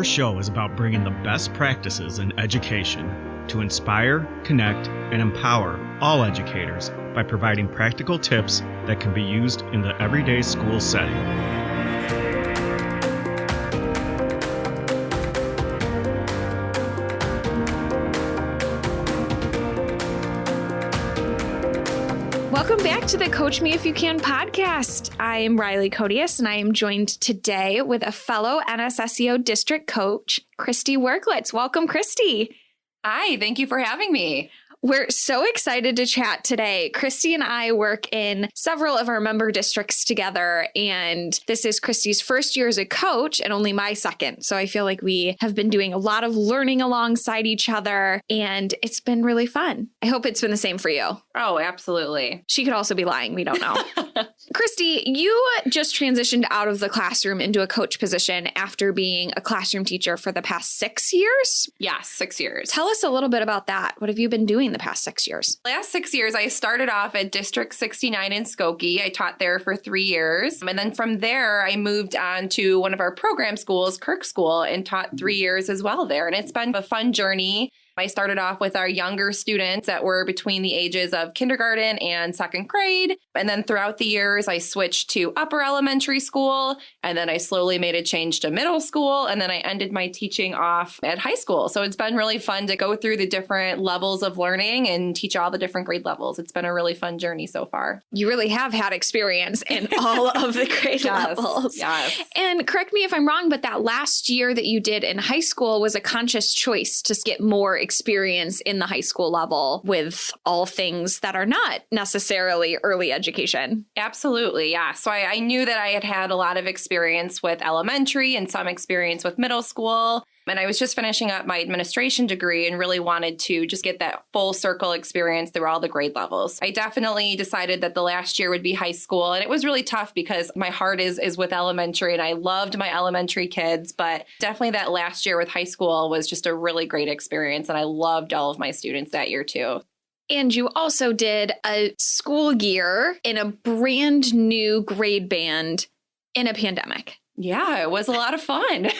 Our show is about bringing the best practices in education to inspire, connect, and empower all educators by providing practical tips that can be used in the everyday school setting. Welcome back to the Coach Me If You Can podcast. I am Rylee Coteus, and I am joined today with a fellow NSSEO district coach, Kristie Wurglitz. Welcome, Kristie. Hi, thank you for having me. We're so excited to chat today. Kristie and I work in several of our member districts together, and this is Kristie's first year as a coach and only my second. So I feel like we have been doing a lot of learning alongside each other, and it's been really fun. I hope it's been the same for you. Oh, absolutely. She could also be lying. We don't know. Kristie, you just transitioned out of the classroom into a coach position after being a classroom teacher for the past 6 years? Yes, 6 years. Tell us a little bit about that. What have you been doing the past 6 years? Last 6 years, I started off at District 69 in Skokie. I taught there for 3 years. And then from there, I moved on to one of our program schools, Kirk School, and taught 3 years as well there. And it's been a fun journey. I started off with our younger students that were between the ages of kindergarten and second grade. And then throughout the years, I switched to upper elementary school. And then I slowly made a change to middle school. And then I ended my teaching off at high school. So it's been really fun to go through the different levels of learning and teach all the different grade levels. It's been a really fun journey so far. You really have had experience in all of the grade levels. Yes. And correct me if I'm wrong, but that last year that you did in high school was a conscious choice to get more experience in the high school level with all things that are not necessarily early education. Absolutely. Yeah. So I knew that I had had a lot of experience with elementary and some experience with middle school. And I was just finishing up my administration degree and really wanted to just get that full circle experience through all the grade levels. I definitely decided that the last year would be high school. And it was really tough because my heart is with elementary and I loved my elementary kids. But definitely that last year with high school was just a really great experience. And I loved all of my students that year too. And you also did a school year in a brand new grade band in a pandemic. Yeah, it was a lot of fun.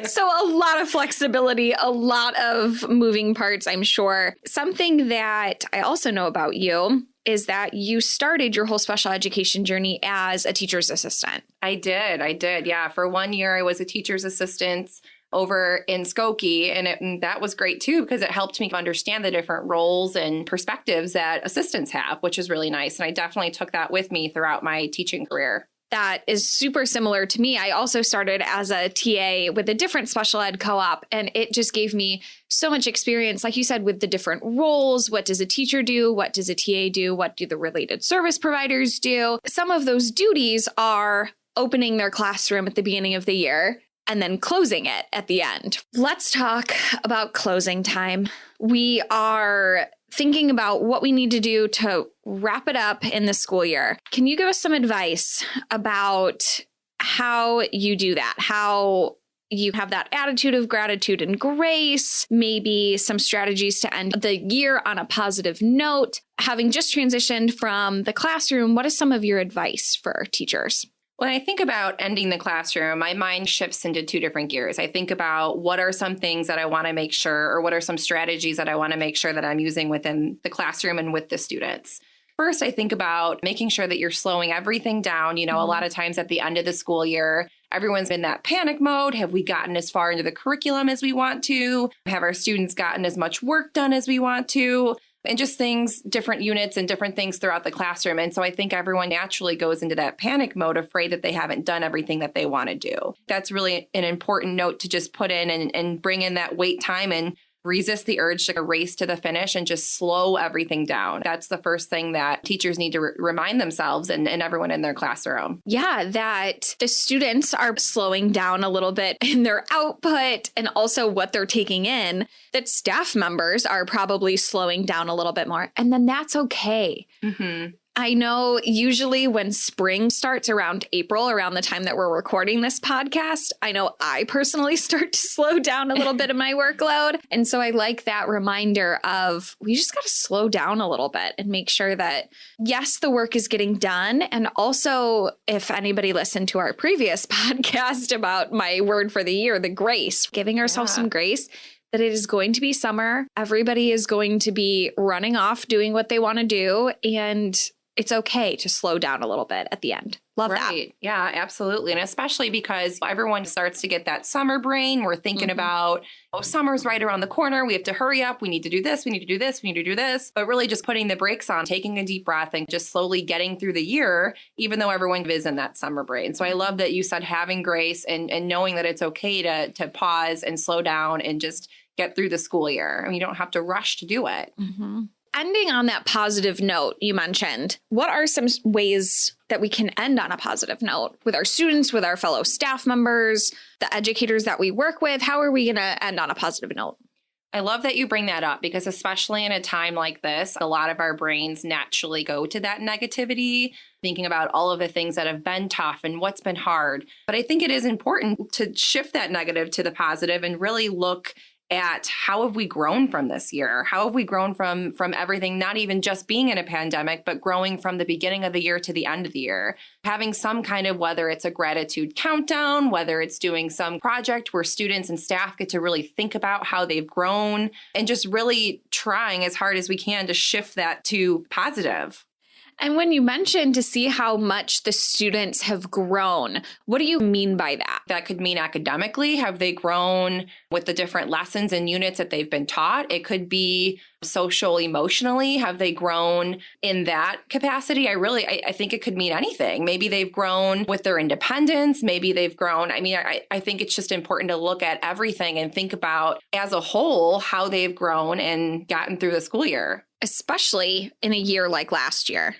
So a lot of flexibility, a lot of moving parts, I'm sure. Something that I also know about you is that you started your whole special education journey as a teacher's assistant. I did. Yeah. For 1 year, I was a teacher's assistant over in Skokie. And that was great, too, because it helped me understand the different roles and perspectives that assistants have, which is really nice. And I definitely took that with me throughout my teaching career. That is super similar to me. I also started as a TA with a different special ed co-op, and it just gave me so much experience, like you said, with the different roles. What does a teacher do? What does a TA do? What do the related service providers do? Some of those duties are opening their classroom at the beginning of the year and then closing it at the end. Let's talk about closing time. We are thinking about what we need to do to wrap it up in the school year. Can you give us some advice about how you do that? How you have that attitude of gratitude and grace, maybe some strategies to end the year on a positive note. Having just transitioned from the classroom, what is some of your advice for teachers? When I think about ending the classroom, my mind shifts into two different gears. I think about what are some things that I want to make sure, or what are some strategies that I want to make sure that I'm using within the classroom and with the students. First, I think about making sure that you're slowing everything down. You know, a lot of times at the end of the school year, everyone's in that panic mode. Have we gotten as far into the curriculum as we want to? Have our students gotten as much work done as we want to? And just things, different units and different things throughout the classroom. And so I think everyone naturally goes into that panic mode, afraid that they haven't done everything that they want to do. That's really an important note to just put in and bring in that wait time and resist the urge to race to the finish and just slow everything down. That's the first thing that teachers need to remind themselves and everyone in their classroom. Yeah, that the students are slowing down a little bit in their output and also what they're taking in, that staff members are probably slowing down a little bit more. And then that's okay. Mm-hmm. I know usually when spring starts around April, around the time that we're recording this podcast, I know I personally start to slow down a little bit of my workload. And so I like that reminder of we just got to slow down a little bit and make sure that, yes, the work is getting done. And also, if anybody listened to our previous podcast about my word for the year, the grace, giving ourselves some grace, that it is going to be summer. Everybody is going to be running off doing what they want to do. And it's okay to slow down a little bit at the end. Love that. Yeah, absolutely. And especially because everyone starts to get that summer brain. We're thinking about, summer's right around the corner. We have to hurry up. We need to do this. We need to do this. We need to do this. But really just putting the brakes on, taking a deep breath and just slowly getting through the year, even though everyone is in that summer brain. So I love that you said having grace and knowing that it's okay to pause and slow down and just get through the school year. I mean, you don't have to rush to do it. Ending on that positive note you mentioned, what are some ways that we can end on a positive note with our students, with our fellow staff members, the educators that we work with? How are we going to end on a positive note? I love that you bring that up because especially in a time like this, a lot of our brains naturally go to that negativity, thinking about all of the things that have been tough and what's been hard. But I think it is important to shift that negative to the positive and really look at how have we grown from this year? How have we grown from everything, not even just being in a pandemic, but growing from the beginning of the year to the end of the year? Having some kind of, whether it's a gratitude countdown, whether it's doing some project where students and staff get to really think about how they've grown and just really trying as hard as we can to shift that to positive. And when you mentioned to see how much the students have grown, what do you mean by that? That could mean academically. Have they grown with the different lessons and units that they've been taught? It could be social, emotionally. Have they grown in that capacity? I think it could mean anything. Maybe they've grown with their independence. Maybe they've grown. I think it's just important to look at everything and think about as a whole how they've grown and gotten through the school year. Especially in a year like last year.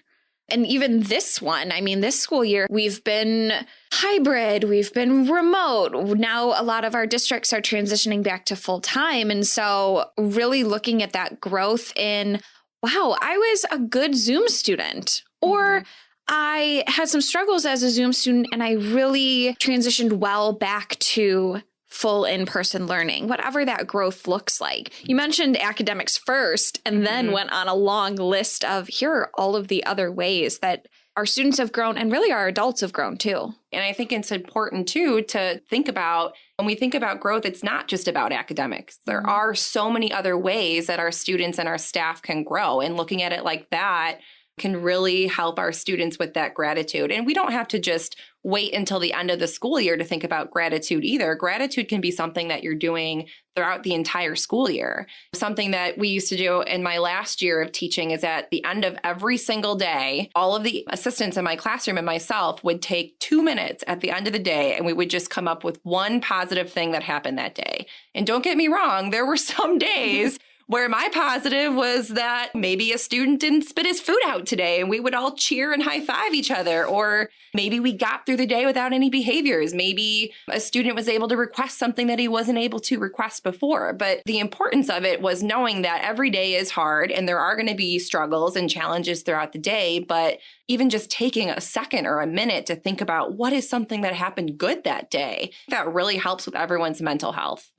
And even this one, this school year, we've been hybrid, we've been remote. Now a lot of our districts are transitioning back to full time. And so really looking at that growth in, wow, I was a good Zoom student, or I had some struggles as a Zoom student and I really transitioned well back to full in-person learning, whatever that growth looks like. You mentioned academics first and then went on a long list of here are all of the other ways that our students have grown and really our adults have grown too. And I think it's important too to think about when we think about growth, it's not just about academics. There are so many other ways that our students and our staff can grow, and looking at it like that can really help our students with that gratitude. And we don't have to just wait until the end of the school year to think about gratitude either. Gratitude can be something that you're doing throughout the entire school year. Something that we used to do in my last year of teaching is at the end of every single day, all of the assistants in my classroom and myself would take 2 minutes at the end of the day, and we would just come up with one positive thing that happened that day. And don't get me wrong, there were some days where my positive was that maybe a student didn't spit his food out today and we would all cheer and high five each other. Or maybe we got through the day without any behaviors. Maybe a student was able to request something that he wasn't able to request before. But the importance of it was knowing that every day is hard and there are going to be struggles and challenges throughout the day. But even just taking a second or a minute to think about what is something that happened good that day, that really helps with everyone's mental health.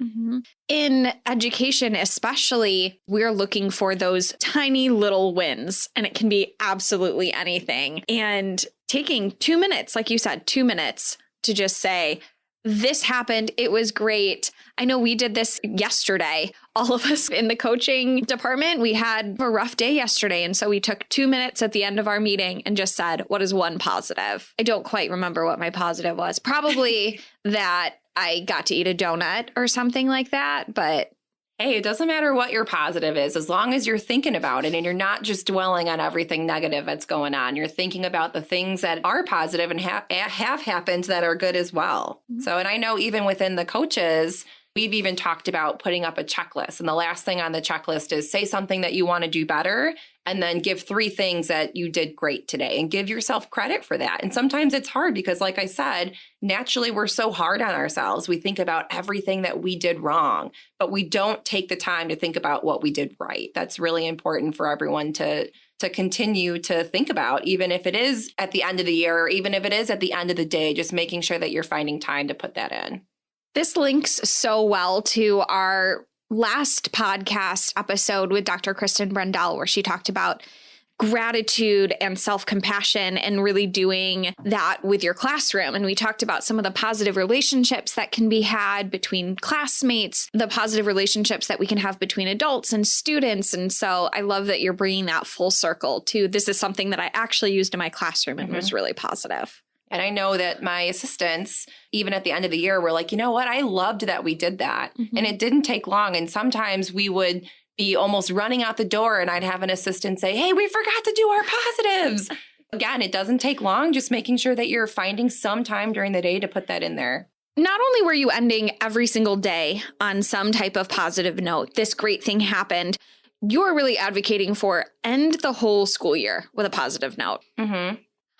In education, especially, we're looking for those tiny little wins, and it can be absolutely anything. And taking 2 minutes, like you said, 2 minutes to just say, this happened. It was great. I know we did this yesterday. All of us in the coaching department, we had a rough day yesterday. And so we took 2 minutes at the end of our meeting and just said, what is one positive? I don't quite remember what my positive was. Probably that I got to eat a donut or something like that. But hey, it doesn't matter what your positive is, as long as you're thinking about it and you're not just dwelling on everything negative that's going on. You're thinking about the things that are positive and have happened that are good as well. So, and I know even within the coaches, we've even talked about putting up a checklist. And the last thing on the checklist is say something that you want to do better, and then give 3 things that you did great today and give yourself credit for that. And sometimes it's hard because, like I said, naturally we're so hard on ourselves. We think about everything that we did wrong, but we don't take the time to think about what we did right. That's really important for everyone to to continue to think about, even if it is at the end of the year, or even if it is at the end of the day, just making sure that you're finding time to put that in. This links so well to our last podcast episode with Dr. Kristen Brendel, where she talked about gratitude and self-compassion and really doing that with your classroom. And we talked about some of the positive relationships that can be had between classmates, the positive relationships that we can have between adults and students. And so I love that you're bringing that full circle to this is something that I actually used in my classroom and was really positive. And I know that my assistants, even at the end of the year, were like, you know what? I loved that we did that. And it didn't take long. And sometimes we would be almost running out the door and I'd have an assistant say, hey, we forgot to do our positives. Again, it doesn't take long, just making sure that you're finding some time during the day to put that in there. Not only were you ending every single day on some type of positive note, this great thing happened, you're really advocating for end the whole school year with a positive note.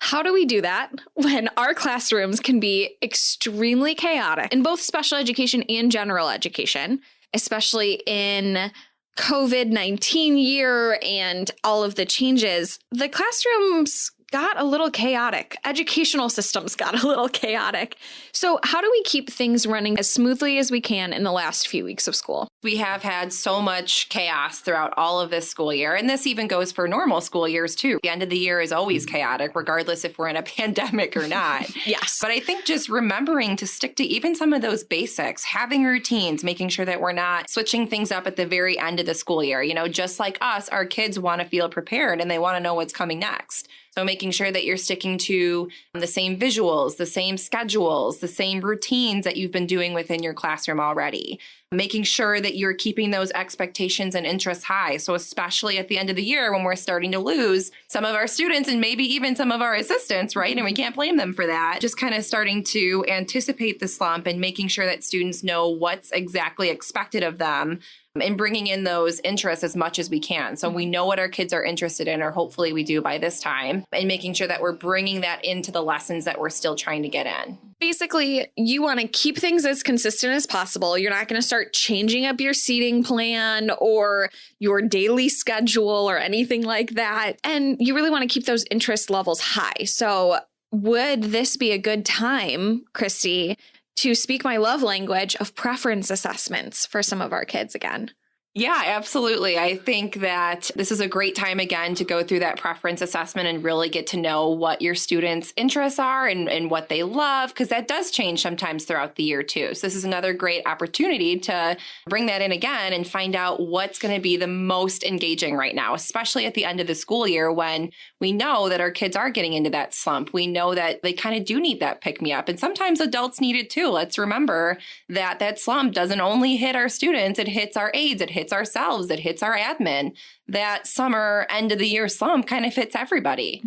How do we do that when our classrooms can be extremely chaotic in both special education and general education, especially in COVID-19 year and all of the changes? The classrooms got a little chaotic. Educational systems got a little chaotic. So how do we keep things running as smoothly as we can in the last few weeks of school? We have had so much chaos throughout all of this school year. And this even goes for normal school years too. The end of the year is always chaotic, regardless if we're in a pandemic or not. Yes. But I think just remembering to stick to even some of those basics, having routines, making sure that we're not switching things up at the very end of the school year. You know, just like us, our kids want to feel prepared and they want to know what's coming next. So making sure that you're sticking to the same visuals, the same schedules, the same routines that you've been doing within your classroom already. Making sure that you're keeping those expectations and interests high. So especially at the end of the year when we're starting to lose some of our students and maybe even some of our assistants, right? And we can't blame them for that. Just kind of starting to anticipate the slump and making sure that students know what's exactly expected of them and bringing in those interests as much as we can. So we know what our kids are interested in, or hopefully we do by this time, and making sure that we're bringing that into the lessons that we're still trying to get in. Basically, you want to keep things as consistent as possible. You're not going to start changing up your seating plan or your daily schedule or anything like that. And you really want to keep those interest levels high. So would this be a good time, Kristie, to speak my love language of preference assessments for some of our kids again? Yeah, absolutely. I think that this is a great time again to go through that preference assessment and really get to know what your students' interests are and what they love, because that does change sometimes throughout the year too. So this is another great opportunity to bring that in again and find out what's going to be the most engaging right now, especially at the end of the school year when we know that our kids are getting into that slump. We know that they kind of do need that pick-me-up, and sometimes adults need it too. Let's remember that that slump doesn't only hit our students, it hits our aides, it hits ourselves, it hits our admin. That summer end of the year slump kind of hits everybody.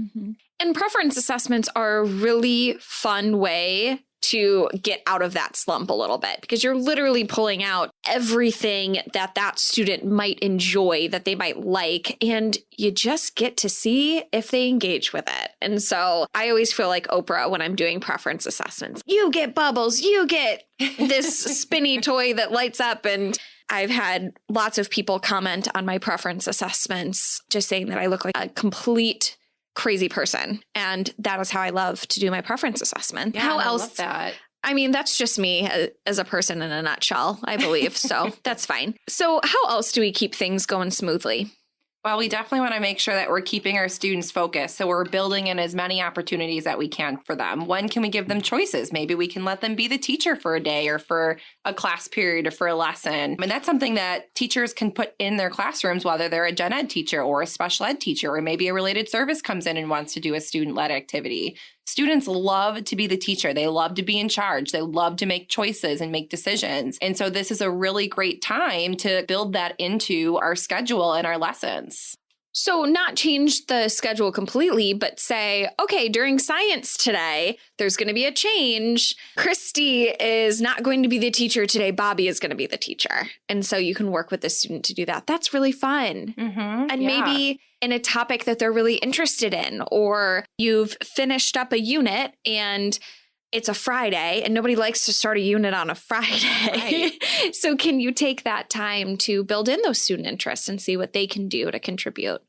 And preference assessments are a really fun way to get out of that slump a little bit, because you're literally pulling out everything that that student might enjoy, that they might like, and you just get to see if they engage with it. And so I always feel like Oprah when I'm doing preference assessments. You get bubbles, you get this spinny toy that lights up. And I've had lots of people comment on my preference assessments, just saying that I look like a complete crazy person. And that is how I love to do my preference assessment. Yeah, how else? I love that. I mean, that's just me as a person in a nutshell, I believe. So that's fine. So how else do we keep things going smoothly? Well, we definitely want to make sure that we're keeping our students focused. So we're building in as many opportunities that we can for them. When can we give them choices? Maybe we can let them be the teacher for a day or for a class period or for a lesson. And that's something that teachers can put in their classrooms, whether they're a gen ed teacher or a special ed teacher, or maybe a related service comes in and wants to do a student-led activity. Students love to be the teacher. They love to be in charge. They love to make choices and make decisions. And so this is a really great time to build that into our schedule and our lessons. So not change the schedule completely, but say, okay, during science today, there's going to be a change. Kristie is not going to be the teacher today. Bobby is going to be the teacher. And so you can work with the student to do that. That's really fun. And maybe in a topic that they're really interested in, or you've finished up a unit and it's a Friday and nobody likes to start a unit on a Friday. Right. So can you take that time to build in those student interests and see what they can do to contribute?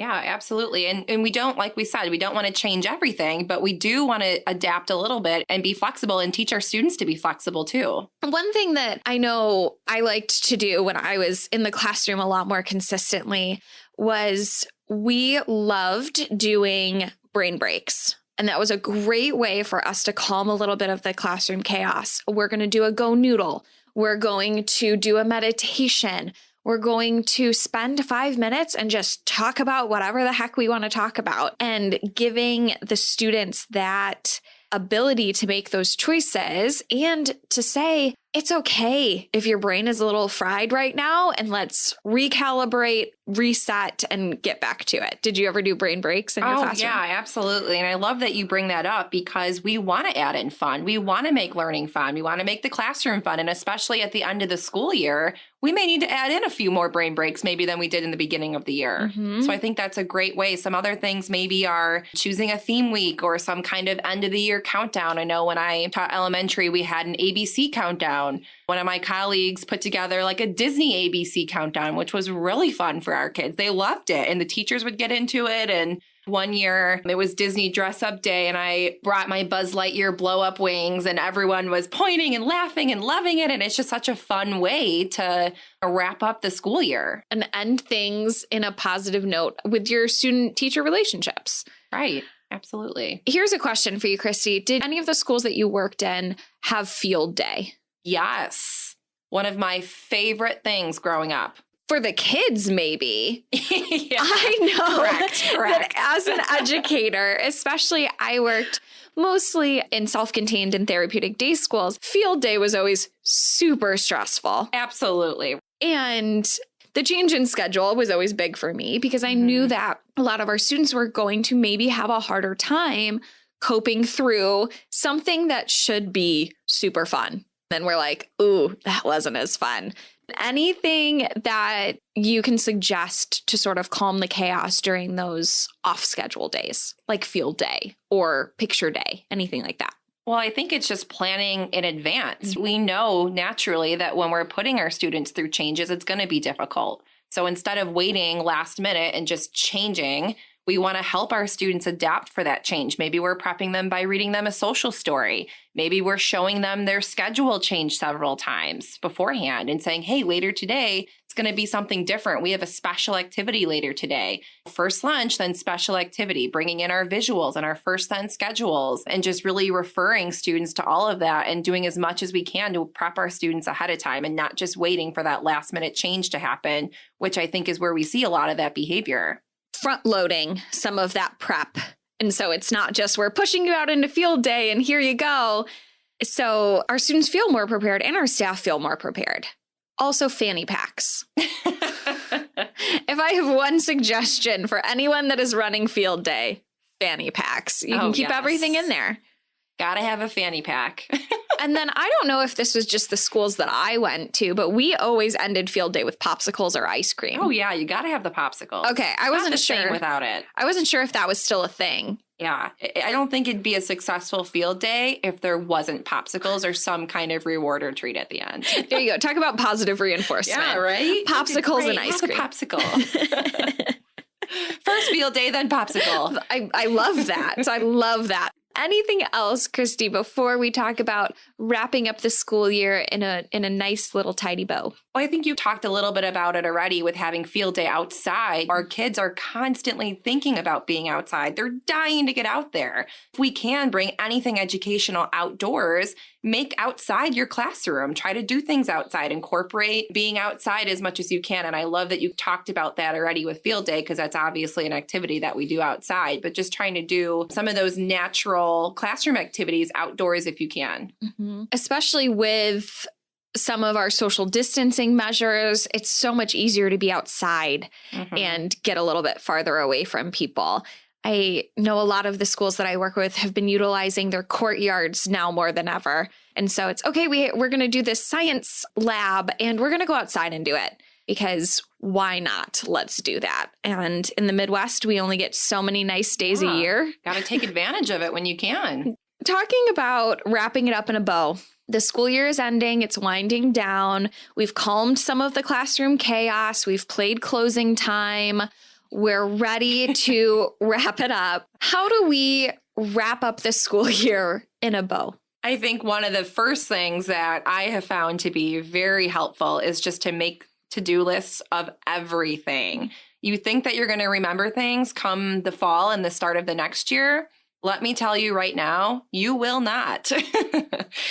Yeah, absolutely. And we don't, like we said, we don't want to change everything, but we do want to adapt a little bit and be flexible and teach our students to be flexible too. One thing that I know I liked to do when I was in the classroom a lot more consistently was we loved doing brain breaks. And that was a great way for us to calm a little bit of the classroom chaos. We're going to do a Go Noodle. We're going to do a meditation. We're going to spend 5 minutes and just talk about whatever the heck we want to talk about, and giving the students that ability to make those choices and to say, it's okay if your brain is a little fried right now, and let's recalibrate, reset, and get back to it. Did you ever do brain breaks in your classroom? Yeah, absolutely. And I love that you bring that up because we want to add in fun. We want to make learning fun. We want to make the classroom fun. And especially at the end of the school year, we may need to add in a few more brain breaks maybe than we did in the beginning of the year. Mm-hmm. So I think that's a great way. Some other things maybe are choosing a theme week or some kind of end of the year countdown. I know when I taught elementary, we had an ABC countdown. One of my colleagues put together like a Disney ABC countdown, which was really fun for our kids. They loved it, and the teachers would get into it. And one year it was Disney dress up day, and I brought my Buzz Lightyear blow up wings, and everyone was pointing and laughing and loving it. And it's just such a fun way to wrap up the school year and end things in a positive note with your student teacher relationships. Right. Absolutely. Here's a question for you, Kristie. Did any of the schools that you worked in have field day? Yes. One of my favorite things growing up. For the kids, maybe. Yeah. I know Correct. that as an educator, especially I worked mostly in self-contained and therapeutic day schools. Field day was always super stressful. Absolutely. And the change in schedule was always big for me because I knew that a lot of our students were going to maybe have a harder time coping through something that should be super fun. Then we're like, ooh, that wasn't as fun. Anything that you can suggest to sort of calm the chaos during those off-schedule days, like field day or picture day, anything like that? Well, I think it's just planning in advance. We know naturally that when we're putting our students through changes, it's going to be difficult. So instead of waiting last minute and just changing, we want to help our students adapt for that change. Maybe we're prepping them by reading them a social story. Maybe we're showing them their schedule change several times beforehand and saying, hey, later today, it's going to be something different. We have a special activity later today. First lunch, then special activity, bringing in our visuals and our first then schedules, and just really referring students to all of that and doing as much as we can to prep our students ahead of time and not just waiting for that last minute change to happen, which I think is where we see a lot of that behavior. Front loading some of that prep. And so it's not just we're pushing you out into field day and here you go. So our students feel more prepared and our staff feel more prepared. Also, fanny packs. If I have one suggestion for anyone that is running field day, fanny packs. You can keep everything in there. Gotta have a fanny pack. And then I don't know if this was just the schools that I went to, but we always ended field day with popsicles or ice cream. Oh, yeah. You got to have the popsicles. Okay. I wasn't sure without it. I wasn't sure if that was still a thing. Yeah. I don't think it'd be a successful field day if there wasn't popsicles or some kind of reward or treat at the end. There you go. Talk about positive reinforcement. Yeah, right? Popsicles and ice cream. Have a popsicle. First field day, then popsicle. I love that. I love that. Anything else, Kristie, before we talk about wrapping up the school year in a nice little tidy bow? Well, I think you talked a little bit about it already with having field day outside. Our kids are constantly thinking about being outside. They're dying to get out there. If we can bring anything educational outdoors, make outside your classroom. Try to do things outside. Incorporate being outside as much as you can. And I love that you talked about that already with field day, because that's obviously an activity that we do outside, but just trying to do some of those natural classroom activities outdoors if you can. Mm-hmm. Especially with some of our social distancing measures, it's so much easier to be outside and get a little bit farther away from people. I know a lot of the schools that I work with have been utilizing their courtyards now more than ever. And so it's, okay, we're going to do this science lab and we're going to go outside and do it, because why not? Let's do that. And in the Midwest, we only get so many nice days a year. Got to take advantage of it when you can. Talking about wrapping it up in a bow. The school year is ending. It's winding down. We've calmed some of the classroom chaos. We've played closing time. We're ready to wrap it up. How do we wrap up the school year in a bow? I think one of the first things that I have found to be very helpful is just to make to-do lists of everything. You think that you're going to remember things come the fall and the start of the next year. Let me tell you right now, you will not.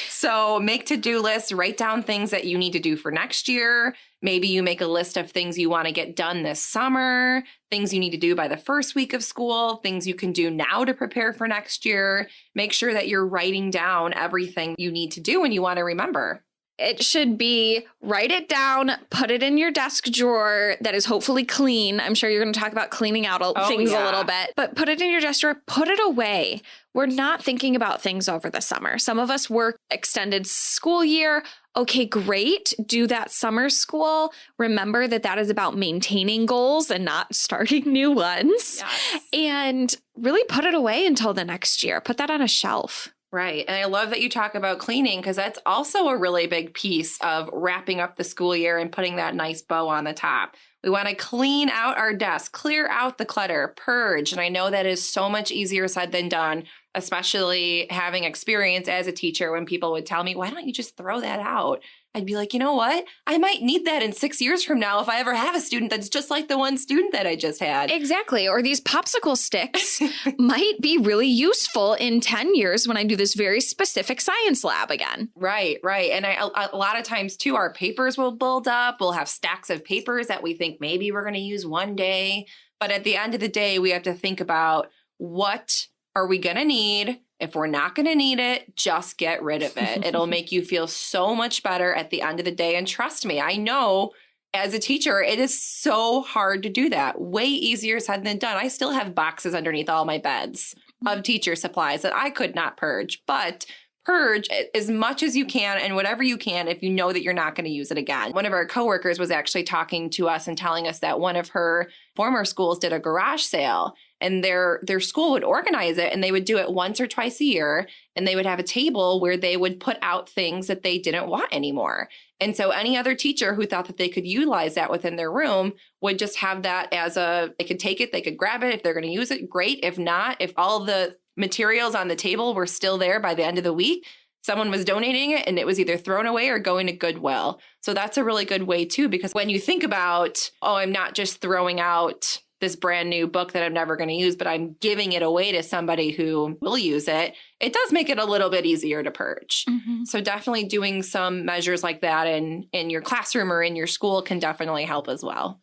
So make to-do lists, write down things that you need to do for next year. Maybe you make a list of things you want to get done this summer, things you need to do by the first week of school, things you can do now to prepare for next year. Make sure that you're writing down everything you need to do and you want to remember. It should be write it down, put it in your desk drawer that is hopefully clean. I'm sure you're going to talk about cleaning out things a little bit, but put it in your desk drawer, put it away. We're not thinking about things over the summer. Some of us work extended school year. Okay, great. Do that summer school. Remember that that is about maintaining goals and not starting new ones. Yes. And really put it away until the next year. Put that on a shelf. Right. And I love that you talk about cleaning because that's also a really big piece of wrapping up the school year and putting that nice bow on the top. We want to clean out our desk, clear out the clutter, purge. And I know that is so much easier said than done, especially having experience as a teacher when people would tell me, why don't you just throw that out? I'd be like, you know what? I might need that in 6 years from now if I ever have a student that's just like the one student that I just had. Exactly. Or these popsicle sticks might be really useful in 10 years when I do this very specific science lab again. Right, right. And a lot of times, too, our papers will build up. We'll have stacks of papers that we think maybe we're going to use one day. But at the end of the day, we have to think about what are we going to need? If we're not going to need it, just get rid of it. It'll make you feel so much better at the end of the day. And trust me, I know as a teacher, it is so hard to do that. Way easier said than done. I still have boxes underneath all my beds of teacher supplies that I could not purge. But purge as much as you can and whatever you can if you know that you're not going to use it again. One of our coworkers was actually talking to us and telling us that one of her former schools did a garage sale. And their school would organize it and they would do it once or twice a year. And they would have a table where they would put out things that they didn't want anymore. And so any other teacher who thought that they could utilize that within their room would just have that as they could take it, they could grab it. If they're going to use it, great. If not, if all the materials on the table were still there by the end of the week, someone was donating it and it was either thrown away or going to Goodwill. So that's a really good way too, because when you think about, oh, I'm not just throwing out this brand new book that I'm never going to use, but I'm giving it away to somebody who will use it, it does make it a little bit easier to purge. Mm-hmm. So definitely doing some measures like that in your classroom or in your school can definitely help as well.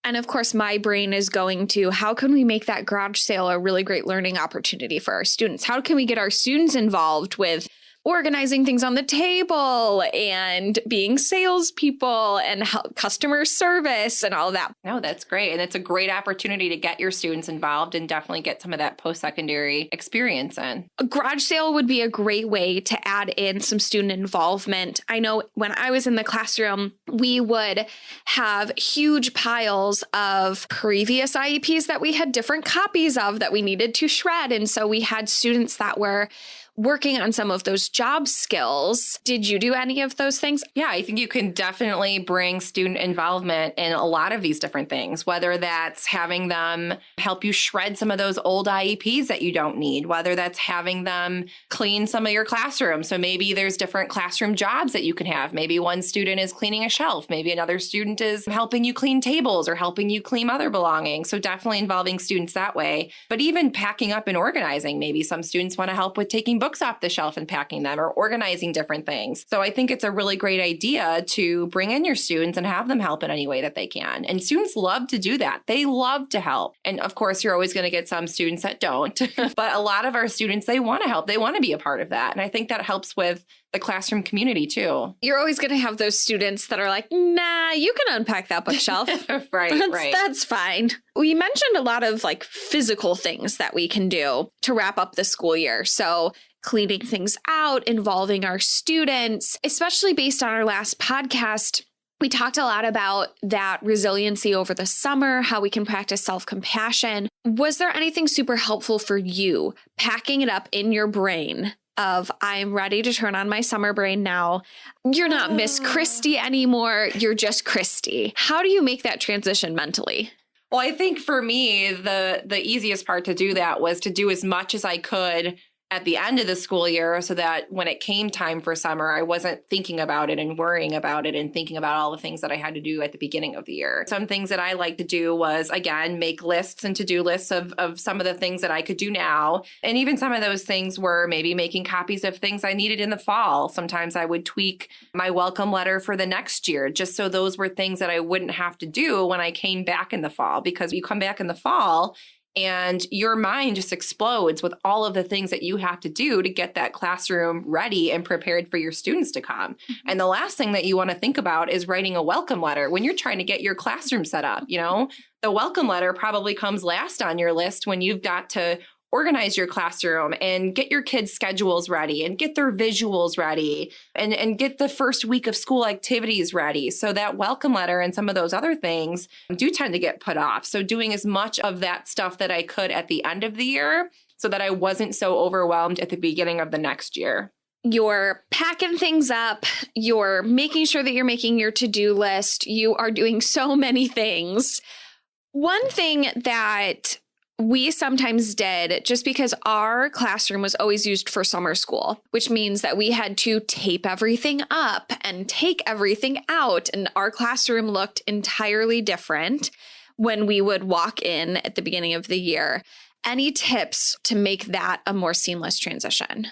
And of course, my brain is going to, how can we make that garage sale a really great learning opportunity for our students? How can we get our students involved with organizing things on the table and being salespeople and customer service and all of that? No, that's great. And it's a great opportunity to get your students involved and definitely get some of that post-secondary experience in. A garage sale would be a great way to add in some student involvement. I know when I was in the classroom, we would have huge piles of previous IEPs that we had different copies of that we needed to shred. And so we had students that were working on some of those job skills. Did you do any of those things? Yeah, I think you can definitely bring student involvement in a lot of these different things, whether that's having them help you shred some of those old IEPs that you don't need, whether that's having them clean some of your classroom. So maybe there's different classroom jobs that you can have. Maybe one student is cleaning a shelf. Maybe another student is helping you clean tables or helping you clean other belongings. So definitely involving students that way. But even packing up and organizing. Maybe some students want to help with taking books off the shelf and packing them or organizing different things. So I think it's a really great idea to bring in your students and have them help in any way that they can. And students love to do that. They love to help. And of course, you're always going to get some students that don't. But a lot of our students, they want to help. They want to be a part of that. And I think that helps with the classroom community too. You're always going to have those students that are like, nah, you can unpack that bookshelf. Right. That's fine. We mentioned a lot of like physical things that we can do to wrap up the school year. So cleaning things out, involving our students, especially based on our last podcast. We talked a lot about that resiliency over the summer, how we can practice self-compassion. Was there anything super helpful for you packing it up in your brain of I'm ready to turn on my summer brain now? You're not Miss Kristie anymore. You're just Kristie. How do you make that transition mentally? Well, I think for me, the easiest part to do that was to do as much as I could at the end of the school year so that when it came time for summer, I wasn't thinking about it and worrying about it and thinking about all the things that I had to do at the beginning of the year. Some things that I like to do was, again, make lists and to-do lists of some of the things that I could do now. And even some of those things were maybe making copies of things I needed in the fall. Sometimes I would tweak my welcome letter for the next year, just so those were things that I wouldn't have to do when I came back in the fall, because you come back in the fall and your mind just explodes with all of the things that you have to do to get that classroom ready and prepared for your students to come. Mm-hmm. And the last thing that you want to think about is writing a welcome letter when you're trying to get your classroom set up. You know, the welcome letter probably comes last on your list when you've got to organize your classroom and get your kids' schedules ready and get their visuals ready and get the first week of school activities ready. So that welcome letter and some of those other things do tend to get put off. So doing as much of that stuff that I could at the end of the year so that I wasn't so overwhelmed at the beginning of the next year. You're packing things up. You're making sure that you're making your to-do list. You are doing so many things. One thing that we sometimes did, just because our classroom was always used for summer school, which means that we had to tape everything up and take everything out. And our classroom looked entirely different when we would walk in at the beginning of the year. Any tips to make that a more seamless transition?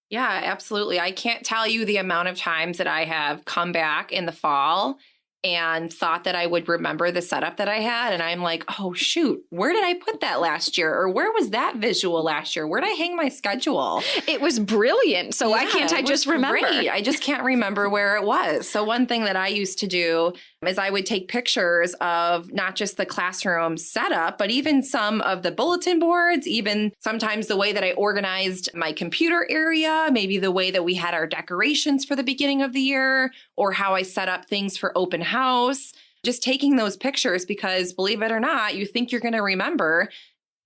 Yeah, absolutely. I can't tell you the amount of times that I have come back in the fall and thought that I would remember the setup that I had. And I'm like, oh, shoot, where did I put that last year? Or where was that visual last year? Where did I hang my schedule? It was brilliant. So why can't I just remember? Great. I just can't remember where it was. So one thing that I used to do is I would take pictures of not just the classroom setup, but even some of the bulletin boards, even sometimes the way that I organized my computer area, maybe the way that we had our decorations for the beginning of the year, or how I set up things for open house. Just taking those pictures because, believe it or not, you think you're going to remember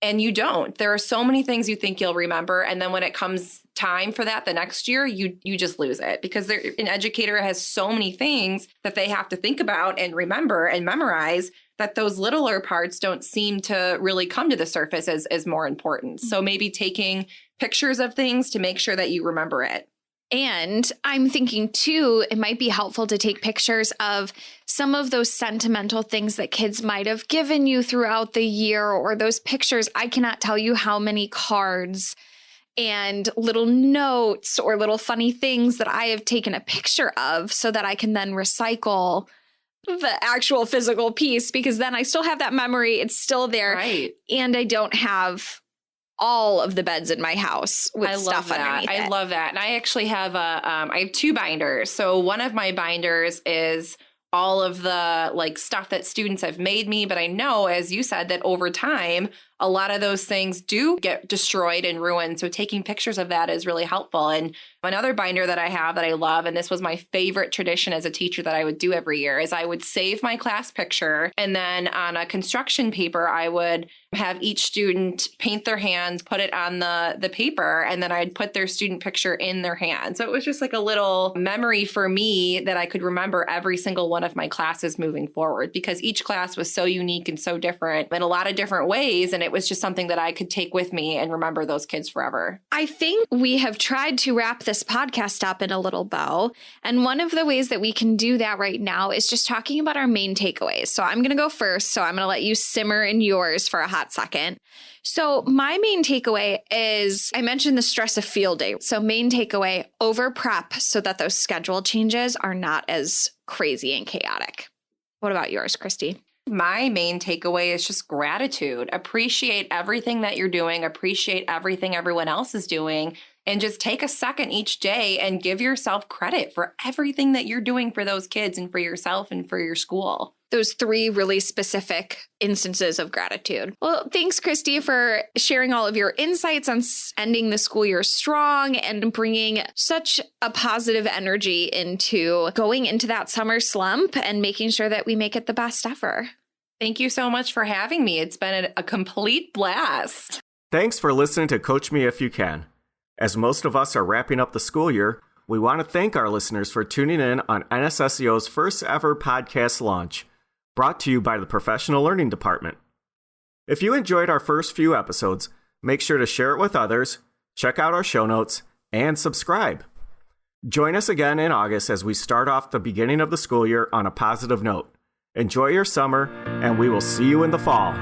and you don't. There are so many things you think you'll remember. And then when it comes time for that the next year, you just lose it because an educator has so many things that they have to think about and remember and memorize that those littler parts don't seem to really come to the surface as more important. So maybe taking pictures of things to make sure that you remember it. And I'm thinking, too, it might be helpful to take pictures of some of those sentimental things that kids might have given you throughout the year, or those pictures. I cannot tell you how many cards and little notes or little funny things that I have taken a picture of so that I can then recycle the actual physical piece, because then I still have that memory. It's still there. Right. And I don't have all of the beds in my house with stuff underneath it. I love that. And I actually have I have two binders. So one of my binders is all of the stuff that students have made me. But I know, as you said, that over time, a lot of those things do get destroyed and ruined. So taking pictures of that is really helpful. And another binder that I have that I love, and this was my favorite tradition as a teacher that I would do every year, is I would save my class picture. And then on a construction paper, I would have each student paint their hands, put it on the paper, and then I'd put their student picture in their hand. So it was just like a little memory for me that I could remember every single one of my classes moving forward, because each class was so unique and so different in a lot of different ways. And it was just something that I could take with me and remember those kids forever. I think we have tried to wrap this podcast up in a little bow. And one of the ways that we can do that right now is just talking about our main takeaways. So I'm going to go first. So I'm going to let you simmer in yours for a hot second. So my main takeaway is, I mentioned the stress of field day. So main takeaway, over prep so that those schedule changes are not as crazy and chaotic. What about yours, Kristie? My main takeaway is just gratitude. Appreciate everything that you're doing. Appreciate everything everyone else is doing. And just take a second each day and give yourself credit for everything that you're doing for those kids and for yourself and for your school. Those 3 really specific instances of gratitude. Well, thanks, Kristie, for sharing all of your insights on ending the school year strong and bringing such a positive energy into going into that summer slump and making sure that we make it the best ever. Thank you so much for having me. It's been a complete blast. Thanks for listening to Coach Me If You Can. As most of us are wrapping up the school year, we want to thank our listeners for tuning in on NSSEO's first ever podcast launch, brought to you by the Professional Learning Department. If you enjoyed our first few episodes, make sure to share it with others, check out our show notes, and subscribe. Join us again in August as we start off the beginning of the school year on a positive note. Enjoy your summer, and we will see you in the fall.